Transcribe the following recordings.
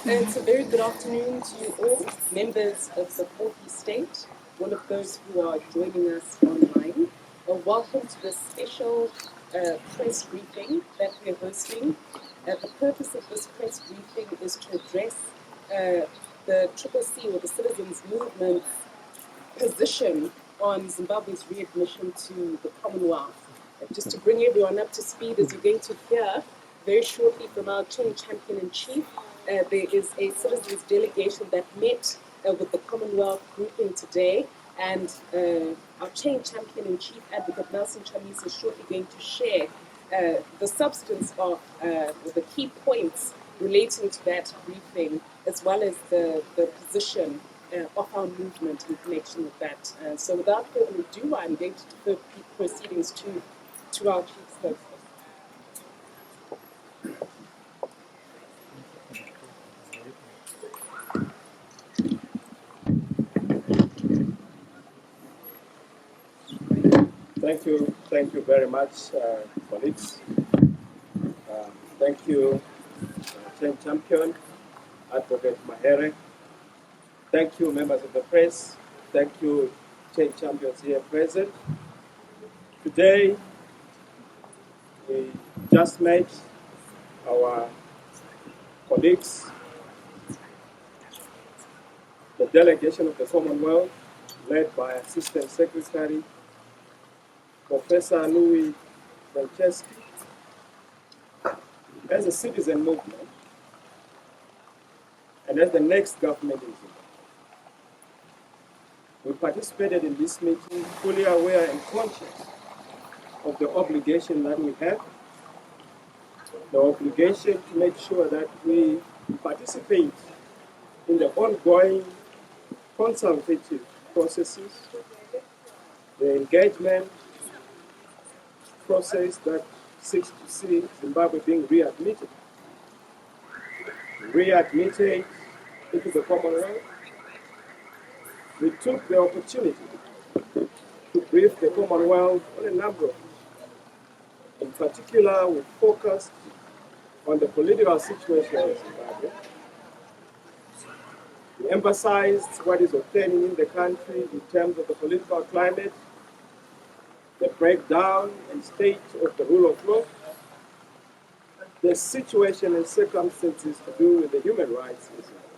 It's a very good afternoon to you all, members of the Fourth Estate, all of those who are joining us online. Welcome to this special press briefing that we're hosting. The purpose of this press briefing is to address the CCC, or the Citizens Movement's position on Zimbabwe's readmission to the Commonwealth. Just to bring everyone up to speed, as you're going to hear very shortly from our chain champion-in-chief, there is a citizens delegation that met with the Commonwealth grouping today, and our chain champion-in-chief, Advocate Nelson Chamisa, is shortly going to share the substance of the key points relating to that briefing, as well as the position of our movement in connection with that. So without further ado, I'm going to defer proceedings to our chief spokesperson. Thank you very much, colleagues. Thank you, Chain Champion, Advocate Mahere. Thank you, members of the press. Thank you, Chain Champions here present. Today, we just met our colleagues, the delegation of the Commonwealth, led by Assistant Secretary Professor Louis Franceschi. As a citizen movement, and as the next government in Zimbabwe, we participated in this meeting fully aware and conscious of the obligation that we have, the obligation to make sure that we participate in the ongoing consultative processes, the engagement process that seeks to see Zimbabwe being readmitted into the Commonwealth. We took the opportunity to brief the Commonwealth on a number of issues. In particular, we focused on the political situation in Zimbabwe. We emphasized what is occurring in the country in terms of the political climate, the breakdown and state of the rule of law, the situation and circumstances to do with the human rights in Zimbabwe.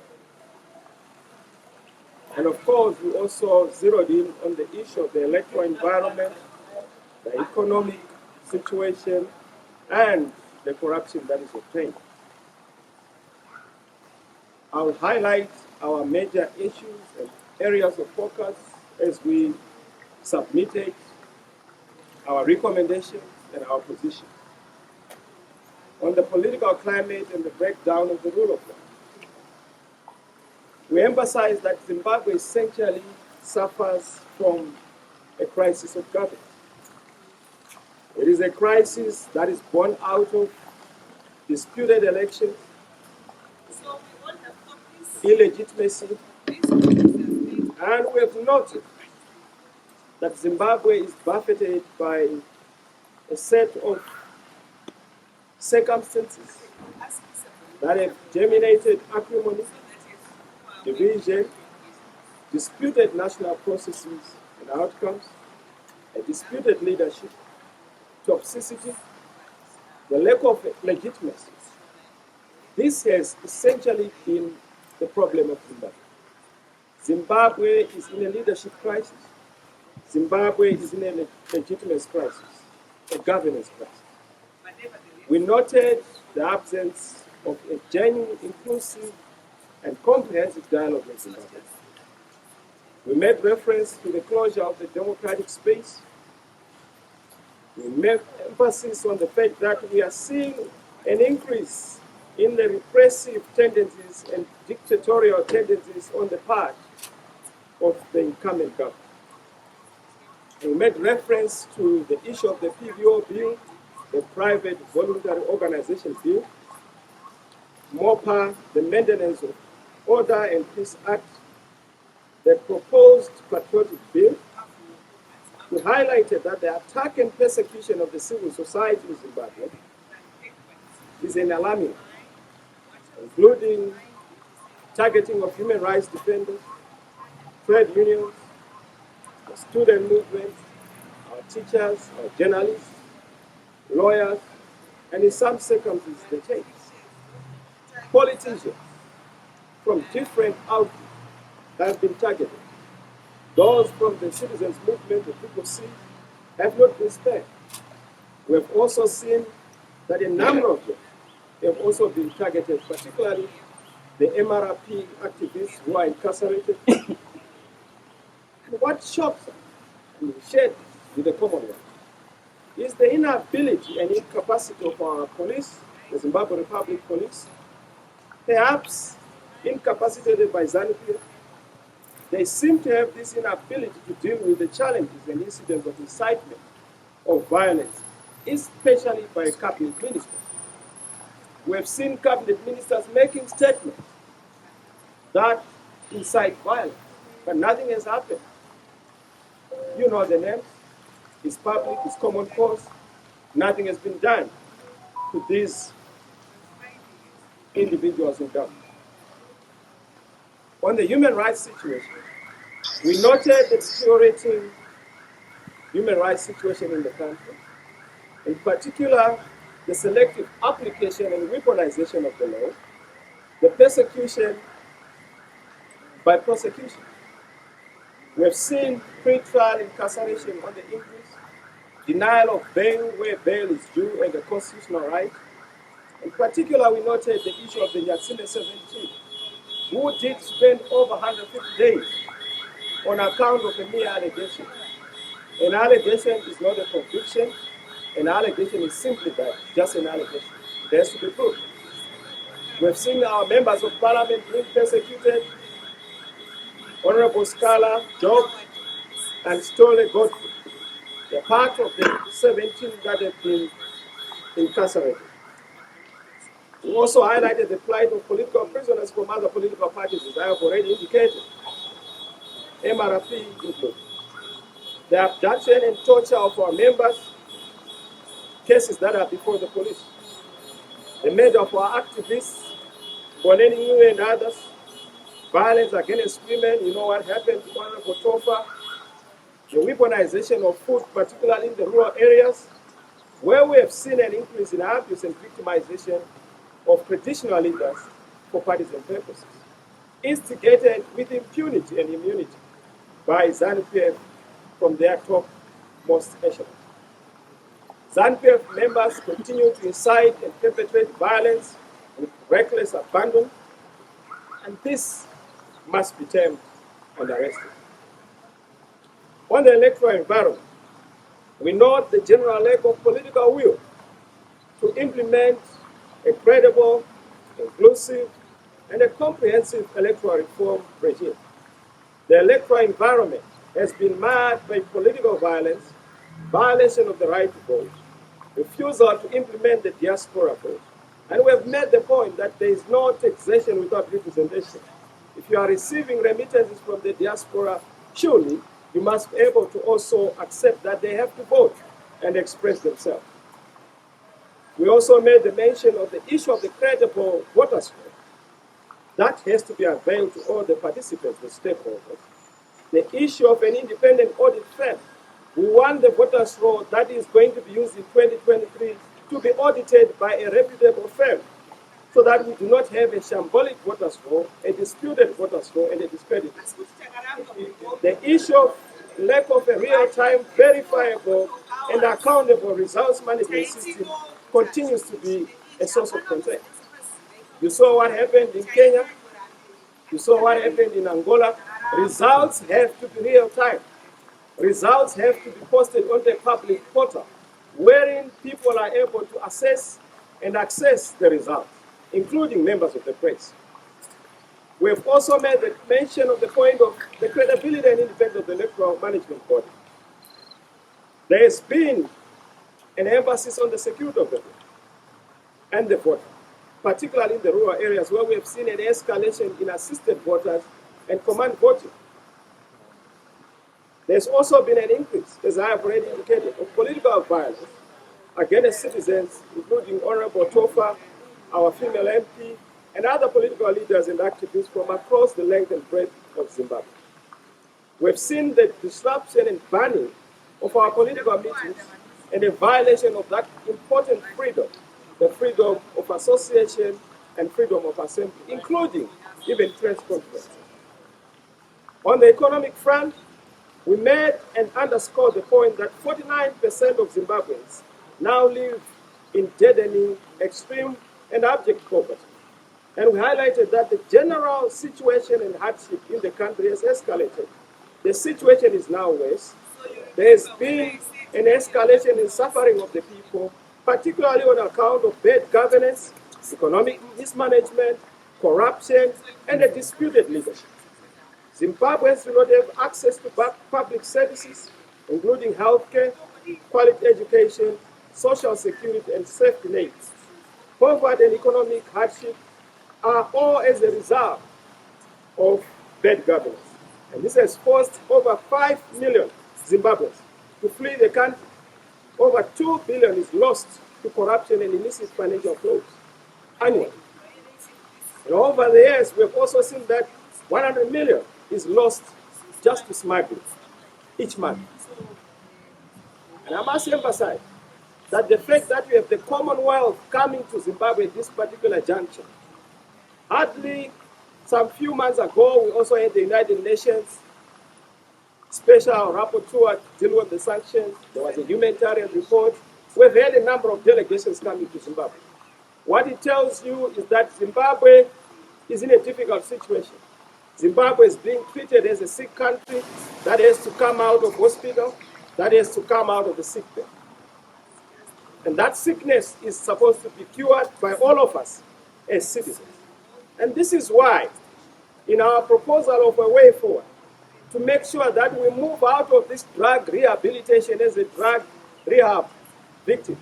And of course, we also zeroed in on the issue of the electoral environment, the economic situation, and the corruption that is obtained. I will highlight our major issues and areas of focus as we submitted our recommendations and our position. On the political climate and the breakdown of the rule of law, we emphasize that Zimbabwe essentially suffers from a crisis of governance. It is a crisis that is born out of disputed elections, illegitimacy, and we have noted that Zimbabwe is buffeted by a set of circumstances that have germinated acrimony, division, disputed national processes and outcomes, a disputed leadership, toxicity, the lack of legitimacy. This has essentially been the problem of Zimbabwe. Zimbabwe is in a leadership crisis. Zimbabwe is in a legitimacy crisis, a governance crisis. We noted the absence of a genuine, inclusive, and comprehensive dialogue in Zimbabwe. We made reference to the closure of the democratic space. We made emphasis on the fact that we are seeing an increase in the repressive tendencies and dictatorial tendencies on the part of the incumbent government. We made reference to the issue of the PVO bill, the Private Voluntary Organization Bill, MOPA, the Maintenance of Order and Peace Act, the proposed patriotic bill. We highlighted that the attack and persecution of the civil society in Zimbabwe is an alarming, including targeting of human rights defenders, trade unions, the student movement, our teachers, our journalists, lawyers, and in some circumstances, the church. Politicians from different outlets have been targeted. Those from the citizens' movement, the People See, have not been spared. We have also seen that a number of them have also been targeted, particularly the MRP activists who are incarcerated. And what shocks us and shared with the Commonwealth is the inability and incapacity of our police, the Zimbabwe Republic Police, perhaps incapacitated by ZANU-PF. They seem to have this inability to deal with the challenges and incidents of incitement of violence, especially by cabinet ministers. We have seen cabinet ministers making statements that incite violence, but nothing has happened. You know the names. It's public, it's common cause. Nothing has been done to these individuals in government. On the human rights situation, we noted the deteriorating human rights situation in the country, in particular, the selective application and weaponization of the law, the persecution by prosecution. We have seen pre-trial incarceration on the increase, denial of bail where bail is due and the constitutional right. In particular, we noted the issue of the Nyatsime 17, who did spend over 150 days on account of a mere allegation. An allegation is not a conviction. An allegation is simply that, just an allegation. It has to be proved. We have seen our members of parliament being persecuted. Honorable Scala, Job, and Stole Godfrey. They're part of the 17 that have been incarcerated. We also highlighted the plight of political prisoners from other political parties, as I have already indicated, MRP included. The abduction and torture of our members, cases that are before the police. The murder of our activists, Boneni Ngue and others, violence against women, you know what happened to Honorable Tofa, the weaponization of food, particularly in the rural areas, where we have seen an increase in abuse and victimization of traditional leaders for partisan purposes, instigated with impunity and immunity by ZANU-PF from their topmost echelon. ZANU-PF members continue to incite and perpetrate violence with reckless abandon, and this must be termed and arrested. On the electoral environment, we note the general lack of political will to implement a credible, inclusive, and a comprehensive electoral reform regime. The electoral environment has been marred by political violence, violation of the right to vote, refusal to implement the diaspora vote. And we have made the point that there is no taxation without representation. If you are receiving remittances from the diaspora, surely you must be able to also accept that they have to vote and express themselves. We also made the mention of the issue of the credible voters' roll. That has to be availed to all the participants, the stakeholders. The issue of an independent audit firm. We want the voters' roll that is going to be used in 2023 to be audited by a reputable firm, so that we do not have a shambolic voters' roll, a disputed voters' roll, and a discredited. The issue of lack of a real-time, verifiable, and accountable results management system continues to be a source of concern. You saw what happened in Kenya. You saw what happened in Angola. Results have to be real-time. Results have to be posted on the public portal, wherein people are able to assess and access the results, including members of the press. We have also made the mention of the point of the credibility and independence of the electoral management body. There has been an emphasis on the security of the vote and the voter, particularly in the rural areas where we have seen an escalation in assisted voters and command voting. There's also been an increase, as I have already indicated, of political violence against citizens, including Honorable Tofa, our female MP, and other political leaders and activists from across the length and breadth of Zimbabwe. We've seen the disruption and banning of our political meetings and a violation of that important freedom, the freedom of association and freedom of assembly, including even press conferences. On the economic front, we made and underscored the point that 49% of Zimbabweans now live in deadening, extreme, and abject poverty. And we highlighted that the general situation and hardship in the country has escalated. The situation is now worse. There has been an escalation in suffering of the people, particularly on account of bad governance, economic mismanagement, corruption, and a disputed leadership. Zimbabweans do not have access to public services, including healthcare, quality education, social security, and safety nets. Poverty and economic hardship are all as a result of bad governance. And this has forced over 5 million Zimbabweans to flee the country. Over 2 billion is lost to corruption and illicit financial flows annually. And over the years, we have also seen that 100 million is lost just to smuggling each month. And I must emphasize that the fact that we have the Commonwealth coming to Zimbabwe at this particular juncture, hardly some few months ago, we also had the United Nations Special Rapporteur to deal with the sanctions. There was a humanitarian report. We've had a number of delegations coming to Zimbabwe. What it tells you is that Zimbabwe is in a difficult situation. Zimbabwe is being treated as a sick country that has to come out of hospital, that has to come out of the sick bed. And that sickness is supposed to be cured by all of us as citizens. And this is why, in our proposal of a way forward, to make sure that we move out of this drug rehabilitation as a drug rehab victim,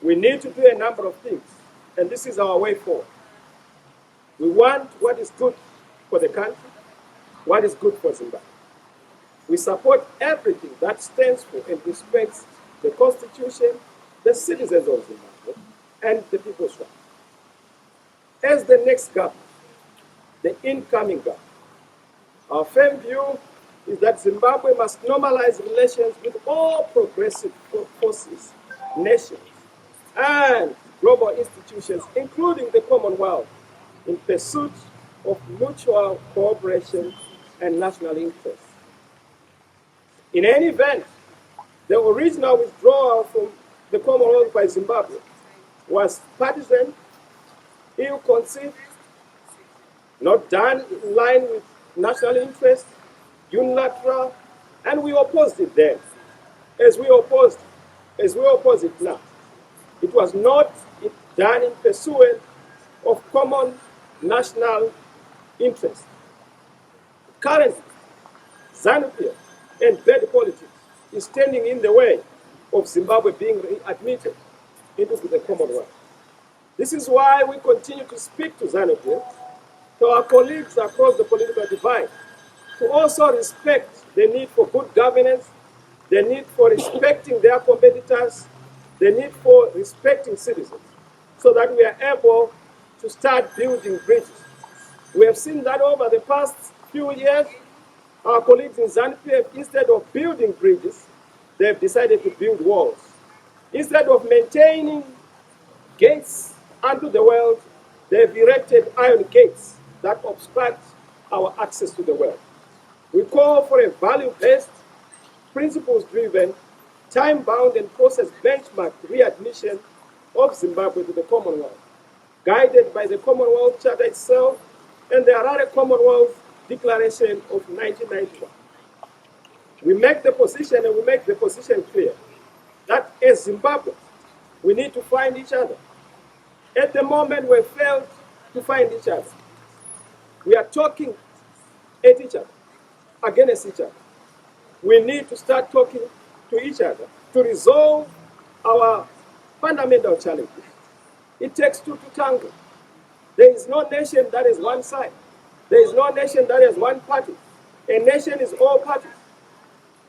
we need to do a number of things. And this is our way forward. We want what is good for the country, what is good for Zimbabwe. We support everything that stands for and respects the Constitution, the citizens of Zimbabwe, and the people's rights. As the next government, the incoming government, our firm view is that Zimbabwe must normalize relations with all progressive forces, nations, and global institutions, including the Commonwealth, in pursuit of mutual cooperation and national interests. In any event, the original withdrawal from the Commonwealth by Zimbabwe was partisan, ill-conceived, not done in line with national interest, unilateral, and we opposed it then, as we oppose it now. It was not done in pursuit of common national interest. Currently, xenophobia and bad politics is standing in the way of Zimbabwe being readmitted into the Commonwealth. This is why we continue to speak to xenophobia, to our colleagues across the political divide, to also respect the need for good governance, the need for respecting their competitors, the need for respecting citizens, so that we are able to start building bridges. We have seen that over the past few years, our colleagues in Zambia, instead of building bridges, they have decided to build walls. Instead of maintaining gates unto the world, they have erected iron gates that obstruct our access to the world. We call for a value-based, principles-driven, time-bound and process-benchmarked readmission of Zimbabwe to the Commonwealth, guided by the Commonwealth Charter itself and the Harare Commonwealth Declaration of 1991. We make the position, and we make the position clear, that as Zimbabwe, we need to find each other. At the moment, we failed to find each other. We are talking at each other, against each other. We need to start talking to each other to resolve our fundamental challenges. It takes two to tango. There is no nation that is one side. There is no nation that is one party. A nation is all parties.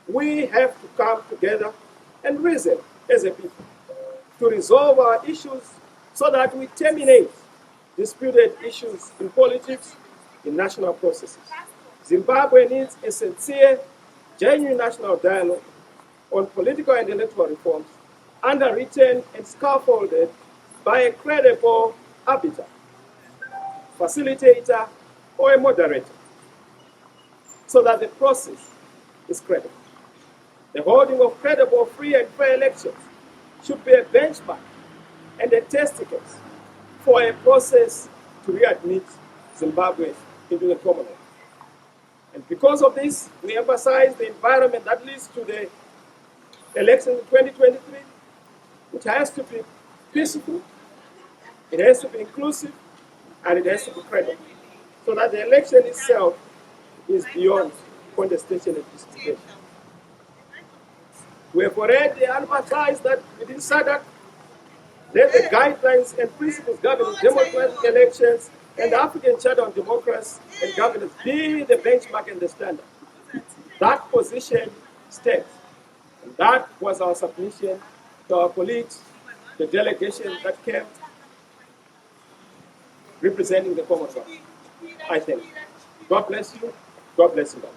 We have to come together and reason as a people to resolve our issues so that we terminate disputed issues in politics, in national processes. Zimbabwe needs a sincere, genuine national dialogue on political and electoral reforms, underwritten and scaffolded by a credible arbiter, facilitator, or a moderator, so that the process is credible. The holding of credible, free, and fair elections should be a benchmark and a test case for a process to readmit Zimbabwe into the Commonwealth. And because of this, we emphasize the environment that leads to the elections in 2023, which has to be peaceful, it has to be inclusive, and it has to be credible, so that the election itself is beyond contestation and disputation. We have already advertised that within SADC, let the guidelines and principles governing democratic elections and the African Charter on Democracy and Governance be the benchmark and the standard. That position stands. And that was our submission to our colleagues, the delegation that came representing the Commonwealth. I thank you. God bless you. God bless you all.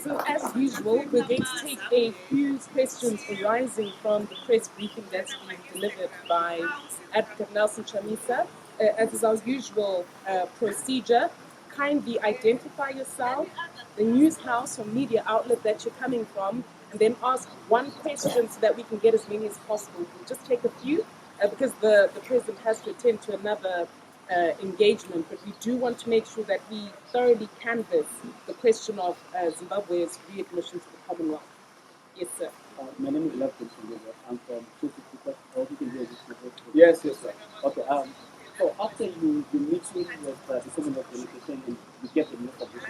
So as usual, we're going to take a few questions arising from the press briefing that's been delivered by Advocate Nelson Chamisa. As is our usual procedure, kindly identify yourself, the news house or media outlet that you're coming from, and then ask one question so that we can get as many as possible. We'll just take a few because the president has to attend to another engagement, but we do want to make sure that we thoroughly canvass the question of Zimbabwe's readmission to the Commonwealth. Yes, sir. My name is Nelson Chamisa. I'm from 260. Yes, yes, sir. Okay. So after you meet with the Commonwealth delegation and you get the news of this,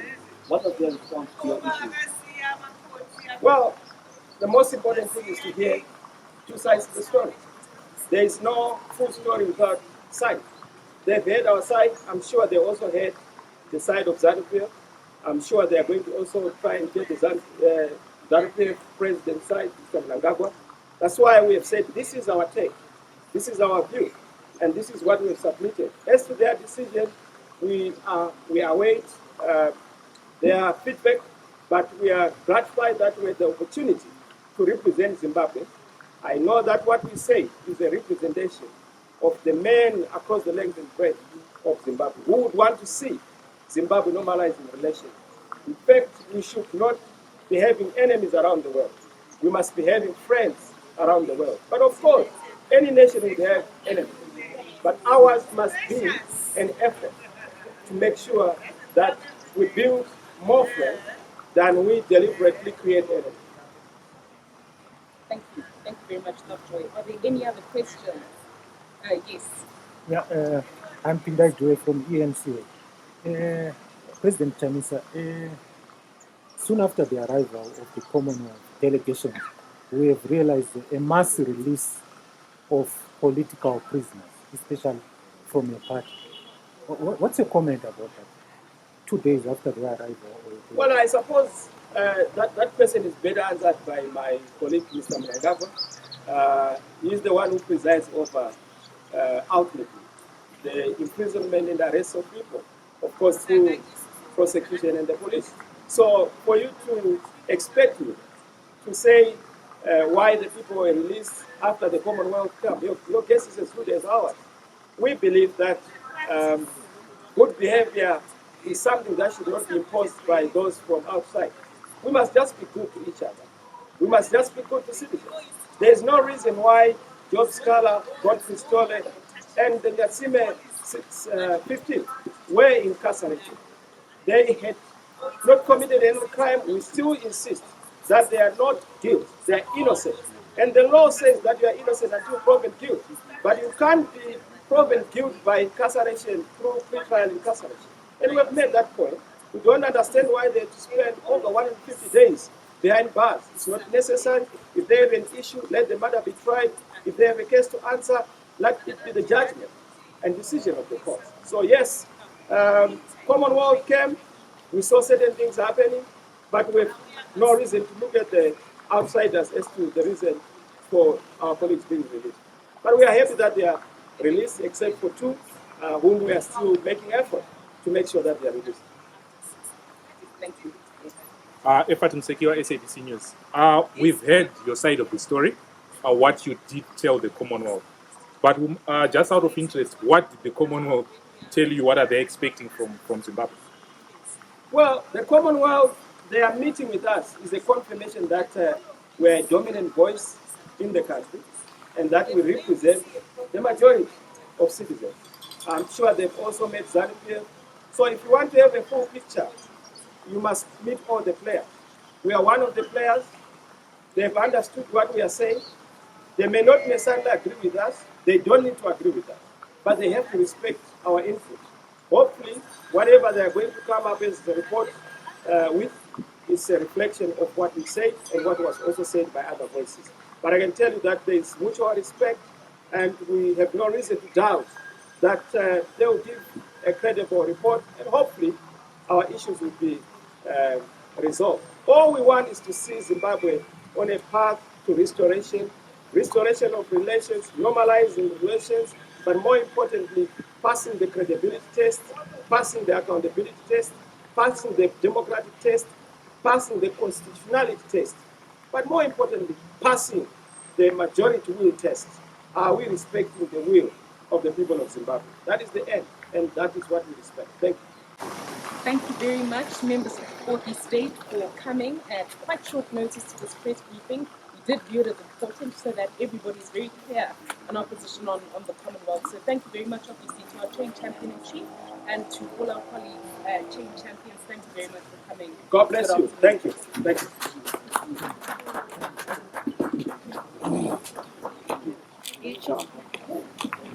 what was their response to your issue? Well, the most important thing is to hear two sides of the story. There is no full story without sides. They've heard our side. I'm sure they also heard the side of ZANU-PF. I'm sure they are going to also try and get the ZANU-PF president side, Mr. Mnangagwa. That's why we have said this is our take, this is our view, and this is what we have submitted. As to their decision, we await their feedback, but we are gratified that we had the opportunity to represent Zimbabwe. I know that what we say is a representation of the men across the length and breadth of Zimbabwe who would want to see Zimbabwe normalizing relations. In fact, we should not be having enemies around the world. We must be having friends around the world. But of course, any nation would have enemies. But ours must be an effort to make sure that we build more friends than we deliberately create enemies. Thank you. Thank you very much, Lovejoy. Are there any other questions? Yes. Yeah, I'm Pindai Due from ENCA. President Chamisa, soon after the arrival of the Commonwealth delegation, we have realized a mass release of political prisoners, especially from your party. What's your comment about that? 2 days after the arrival? Well, I suppose that question is better answered by my colleague, Mr. Mnangagwa. He is the one who presides over outwardly the imprisonment and arrest of people, of course, through prosecution and the police. So for you to expect me to say why the people were released after the Commonwealth Cup, your guess is as good as ours. We believe that good behavior is something that should not be imposed by those from outside. We must just be good to each other. We must just be good to citizens. There is no reason why Job Scala, Godfrey Stolle, and the Nyasime 15 were incarcerated. They had not committed any crime. We still insist that they are not guilty, they are innocent. And the law says that you are innocent until proven guilt. But you can't be proven guilty by incarceration through pre-trial incarceration. And we have made that point. We don't understand why they have to spend over 150 days behind bars. It's not necessary. If they have an issue, let the matter be tried. If they have a case to answer, let it be the judgment and decision of the court. So yes, Commonwealth came, we saw certain things happening, but we have no reason to look at the outsiders as to the reason for our colleagues being released. But we are happy that they are released, except for 2 whom we are still making effort to make sure that they are released. Thank you. Effort Msekiwa, SABC News. We've heard your side of the story, what you did tell the Commonwealth. But just out of interest, what did the Commonwealth tell you? What are they expecting from Zimbabwe? Well, the Commonwealth, their meeting with us is a confirmation that we're a dominant voice in the country and that we represent the majority of citizens. I'm sure they've also met ZANU-PF. So if you want to have a full picture, you must meet all the players. We are one of the players. They've understood what we are saying. They may not necessarily agree with us. They don't need to agree with us. But they have to respect our input. Hopefully, whatever they are going to come up as a report with is a reflection of what we said and what was also said by other voices. But I can tell you that there is mutual respect, and we have no reason to doubt that they will give a credible report, and hopefully our issues will be resolved. All we want is to see Zimbabwe on a path to restoration of relations, normalizing relations, but more importantly, passing the credibility test, passing the accountability test, passing the democratic test, passing the constitutionality test, but more importantly, passing the majority will test. Are we respecting the will of the people of Zimbabwe? That is the end, and that is what we respect. Thank you. Thank you very much, members of the Fourth Estate, for coming at quite short notice to this press briefing. We did view it as important so that everybody is very clear on our position on the Commonwealth. So thank you very much, obviously, to our chain champion-in-chief and to all our colleagues, chain champions. Thank you very much for coming. God bless you. Thank you. Thank you. Each